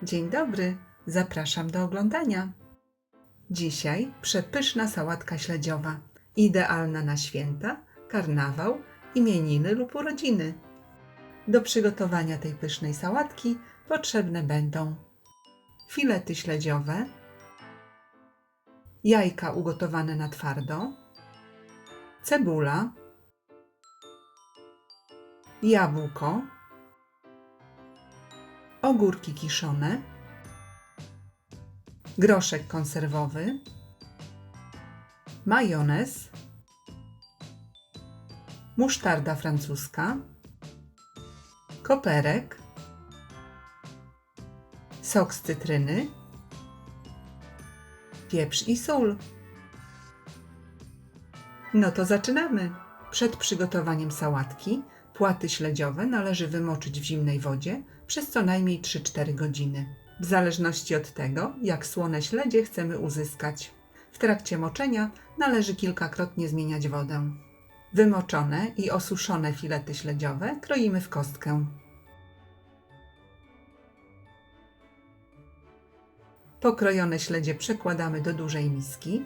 Dzień dobry, zapraszam do oglądania. Dzisiaj przepyszna sałatka śledziowa, idealna na święta, karnawał, imieniny lub urodziny. Do przygotowania tej pysznej sałatki potrzebne będą filety śledziowe, jajka ugotowane na twardo, cebula, jabłko, ogórki kiszone, groszek konserwowy, majonez, musztarda francuska, koperek, sok z cytryny, pieprz i sól. No to zaczynamy! Przed przygotowaniem sałatki płaty śledziowe należy wymoczyć w zimnej wodzie przez co najmniej 3-4 godziny, w zależności od tego, jak słone śledzie chcemy uzyskać. W trakcie moczenia należy kilkakrotnie zmieniać wodę. Wymoczone i osuszone filety śledziowe kroimy w kostkę. Pokrojone śledzie przekładamy do dużej miski.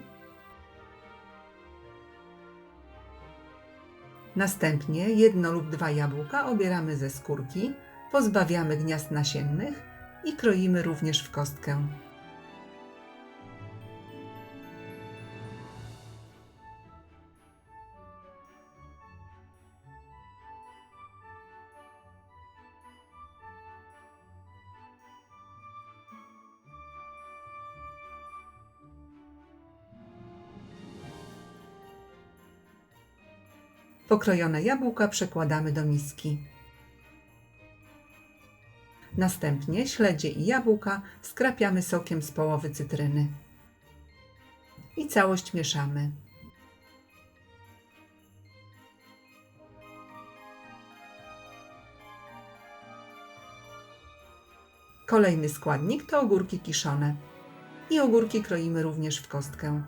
Następnie 1 lub 2 jabłka obieramy ze skórki, pozbawiamy gniazd nasiennych i kroimy również w kostkę. Pokrojone jabłka przekładamy do miski. Następnie śledzie i jabłka skrapiamy sokiem z połowy cytryny. I całość mieszamy. Kolejny składnik to ogórki kiszone. I ogórki kroimy również w kostkę.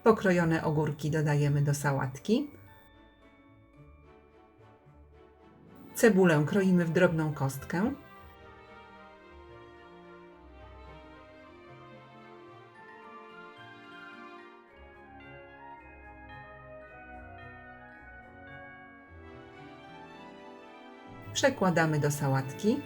Pokrojone ogórki dodajemy do sałatki. Cebulę kroimy w drobną kostkę. Przekładamy do sałatki.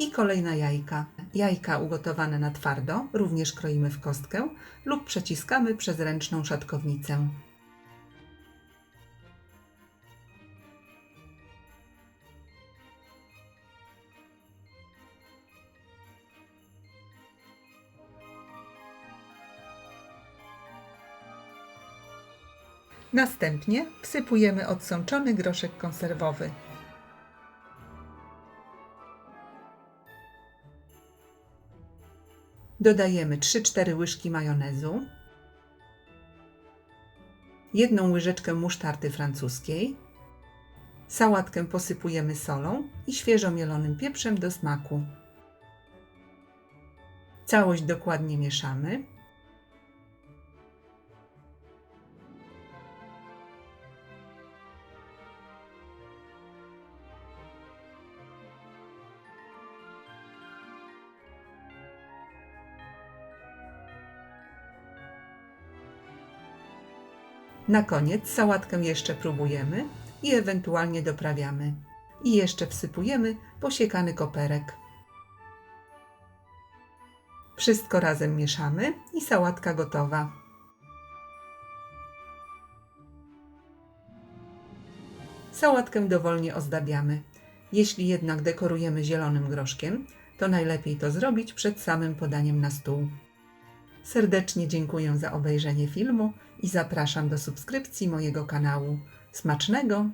I kolejne jajka. Jajka ugotowane na twardo również kroimy w kostkę lub przeciskamy przez ręczną szatkownicę. Następnie wsypujemy odsączony groszek konserwowy. Dodajemy 3-4 łyżki majonezu, 1 łyżeczkę musztardy francuskiej, sałatkę posypujemy solą i świeżo mielonym pieprzem do smaku. Całość dokładnie mieszamy. Na koniec sałatkę jeszcze próbujemy i ewentualnie doprawiamy. I jeszcze wsypujemy posiekany koperek. Wszystko razem mieszamy i sałatka gotowa. Sałatkę dowolnie ozdabiamy. Jeśli jednak dekorujemy zielonym groszkiem, to najlepiej to zrobić przed samym podaniem na stół. Serdecznie dziękuję za obejrzenie filmu i zapraszam do subskrypcji mojego kanału. Smacznego!